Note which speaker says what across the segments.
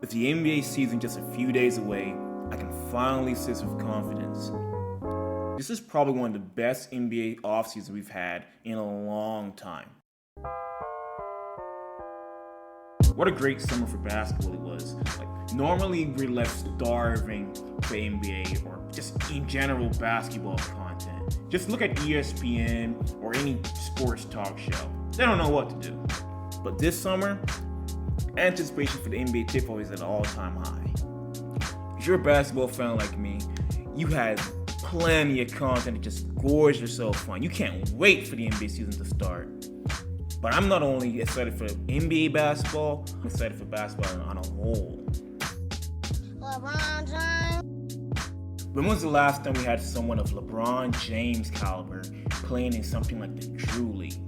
Speaker 1: With the NBA season just a few days away, I can finally say this with confidence. This is probably one of the best NBA offseasons we've had in a long time. What a great summer for basketball it was. Normally we're left starving for NBA or just in general basketball content. Just look at ESPN or any sports talk show. They don't know what to do. But this summer, anticipation for the NBA tip-off is at an all-time high. If you're a basketball fan like me, you had plenty of content to just gorge yourself on. You can't wait for the NBA season to start. But I'm not only excited for NBA basketball, I'm excited for basketball on a whole.
Speaker 2: LeBron James.
Speaker 1: When was the last time we had someone of LeBron James caliber playing in something like the Drew League?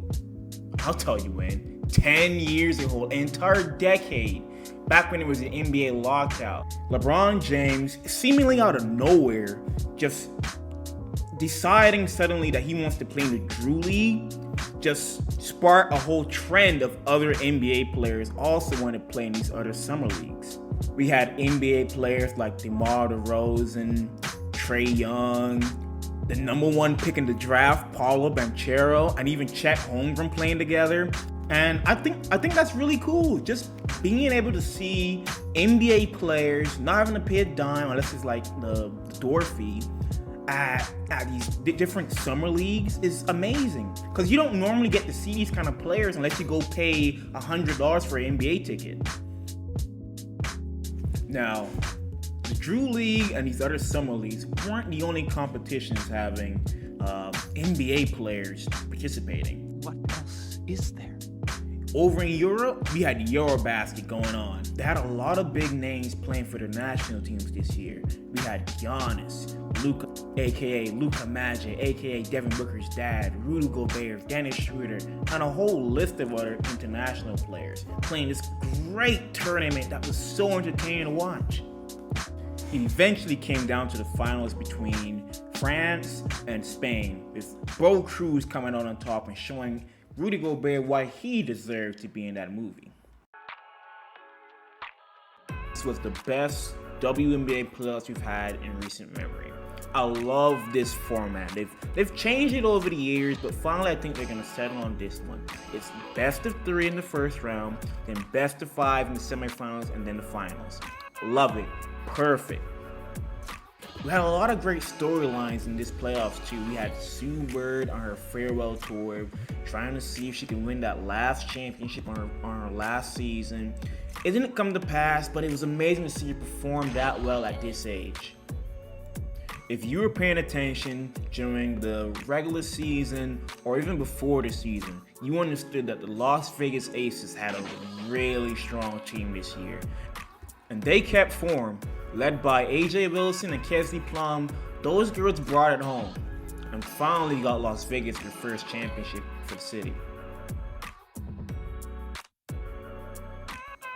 Speaker 1: I'll tell you when. 10 years ago, an entire decade, back when it was an NBA lockout. LeBron James, seemingly out of nowhere, just deciding suddenly that he wants to play in the Drew League, just sparked a whole trend of other NBA players also want to play in these other summer leagues. We had NBA players like DeMar DeRozan, Trae Young, the number one pick in the draft, Paolo Banchero, and even Chet Holmgren playing together. And I think that's really cool. Just being able to see NBA players not having to pay a dime unless it's like the door fee at these different summer leagues is amazing. Because you don't normally get to see these kind of players unless you go pay $100 for an NBA ticket. Now, the Drew League and these other summer leagues weren't the only competitions having NBA players participating.
Speaker 3: What else is there?
Speaker 1: Over in Europe, we had Eurobasket going on. They had a lot of big names playing for their national teams this year. We had Giannis, Luka, aka Luka Magic, aka Devin Booker's dad, Rudy Gobert, Dennis Schroeder, and a whole list of other international players playing this great tournament that was so entertaining to watch. It eventually came down to the finals between France and Spain, with both crews coming out on top and showing Rudy Gobert why he deserved to be in that movie. This was the best WNBA playoffs we've had in recent memory. I love this format. They've changed it over the years, but finally I think they're gonna settle on this one. It's best of 3 in the first round, then best of 5 in the semifinals, and then the finals. Love it. Perfect. We had a lot of great storylines in this playoffs too. We had Sue Bird on her farewell tour, trying to see if she can win that last championship on her last season. It didn't come to pass, but it was amazing to see her perform that well at this age. If you were paying attention during the regular season or even before the season, you understood that the Las Vegas Aces had a really strong team this year. And they kept form. Led by AJ Wilson and Kesley Plum, those girls brought it home and finally got Las Vegas their first championship for the city.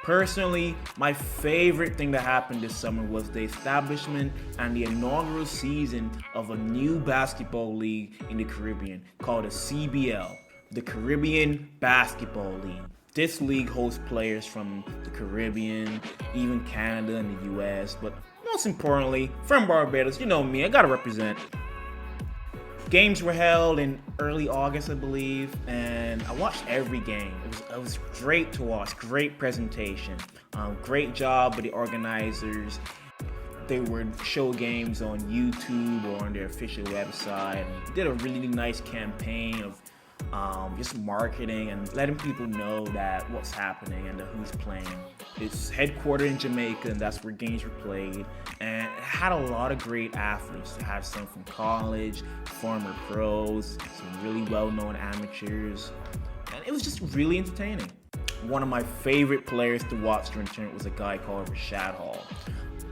Speaker 1: Personally, my favorite thing that happened this summer was the establishment and the inaugural season of a new basketball league in the Caribbean called the CBL, the Caribbean Basketball League. This league hosts players from the Caribbean, even Canada and the US, but most importantly, from Barbados. You know me, I gotta represent. Games were held in early August, I believe, and I watched every game. It was great to watch, great presentation. Great job by the organizers. They would show games on YouTube or on their official website. And did a really nice campaign of just marketing and letting people know that what's happening and who's playing. It's headquartered in Jamaica, and that's where games were played. And it had a lot of great athletes. It had some from college, former pros, some really well-known amateurs, and it was just really entertaining. One of my favorite players to watch during the tournament was a guy called Rashad Hall.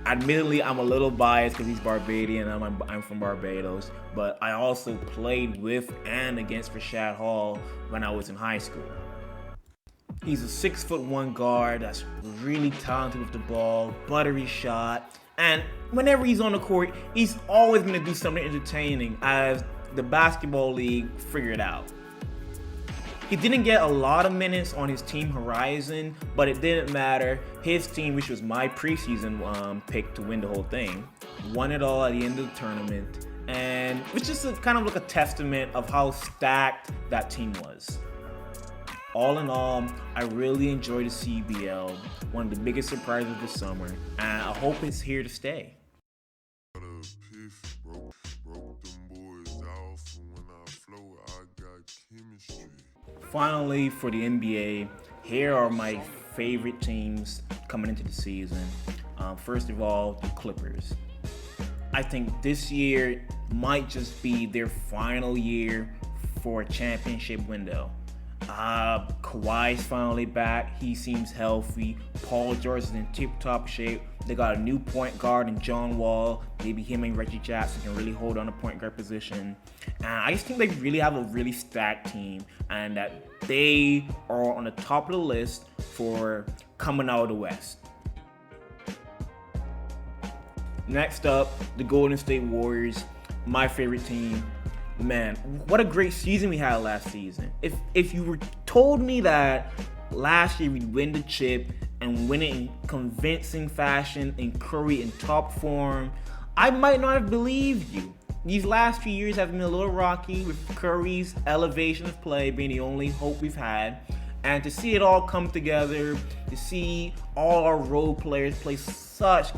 Speaker 1: Admittedly, I'm a little biased because he's Barbadian and I'm from Barbados, but I also played with and against Rashad Hall when I was in high school. He's a 6'1" guard that's really talented with the ball, buttery shot, and whenever he's on the court, he's always going to do something entertaining as the basketball league figured out. He didn't get a lot of minutes on his team Horizon, but it didn't matter. His team, which was my preseason pick to win the whole thing, won it all at the end of the tournament, and it's just kind of like a testament of how stacked that team was. All in all, I really enjoyed the CBL, one of the biggest surprises of the summer, and I hope it's here to stay. Finally, for the NBA, here are my favorite teams coming into the season. First of all, the Clippers. I think this year might just be their final year for a championship window. Kawhi's finally back. He seems healthy. Paul George is in tip-top shape. They got a new point guard in John Wall. Maybe him and Reggie Jackson can really hold on the point guard position. And I just think they really have a really stacked team, and that they are on the top of the list for coming out of the West. Next up, the Golden State Warriors, my favorite team. Man, what a great season we had last season. If you were told me that last year we'd win the chip and win it in convincing fashion, and Curry in top form, I might not have believed you. These last few years have been a little rocky, with Curry's elevation of play being the only hope we've had. And to see it all come together, to see all our role players play such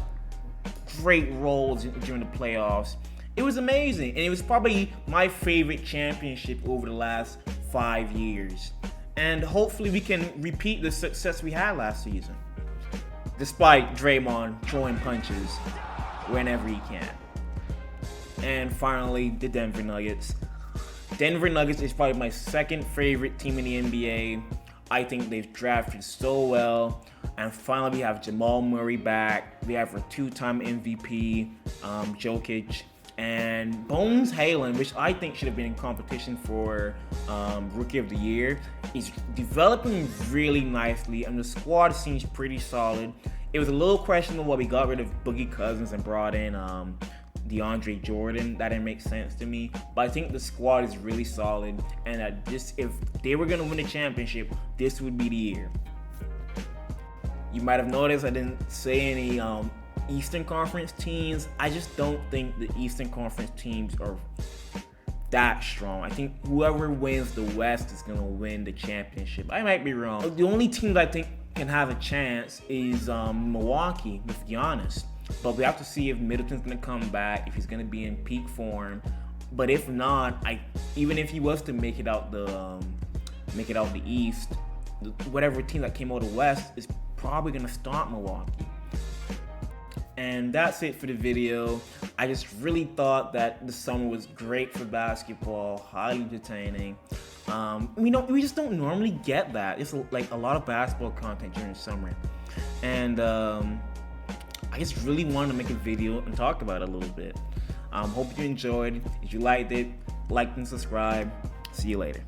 Speaker 1: great roles during the playoffs, it was amazing, and it was probably my favorite championship over the last 5 years. And hopefully we can repeat the success we had last season, despite Draymond throwing punches whenever he can. And finally, the Denver Nuggets. Denver Nuggets is probably my second favorite team in the NBA. I think they've drafted so well. And finally, we have Jamal Murray back. We have our two-time MVP, Jokic. And Bones Hyland, which I think should have been in competition for Rookie of the Year, is developing really nicely, and the squad seems pretty solid. It was a little questionable why we got rid of Boogie Cousins and brought in DeAndre Jordan. That didn't make sense to me, but I think the squad is really solid, and that if they were going to win a championship, this would be the year. You might have noticed I didn't say any Eastern Conference teams. I just don't think the Eastern Conference teams are that strong. I think whoever wins the West is going to win the championship. I might be wrong. The only team that I think can have a chance is Milwaukee with Giannis. But we have to see if Middleton's going to come back, if he's going to be in peak form. But if not, even if he was to make it out the East, whatever team that came out of the West is probably going to stop Milwaukee. And that's it for the video. I just really thought that the summer was great for basketball, highly entertaining. We just don't normally get that. It's like a lot of basketball content during the summer. And I just really wanted to make a video and talk about it a little bit. Hope you enjoyed. If you liked it, like and subscribe. See you later.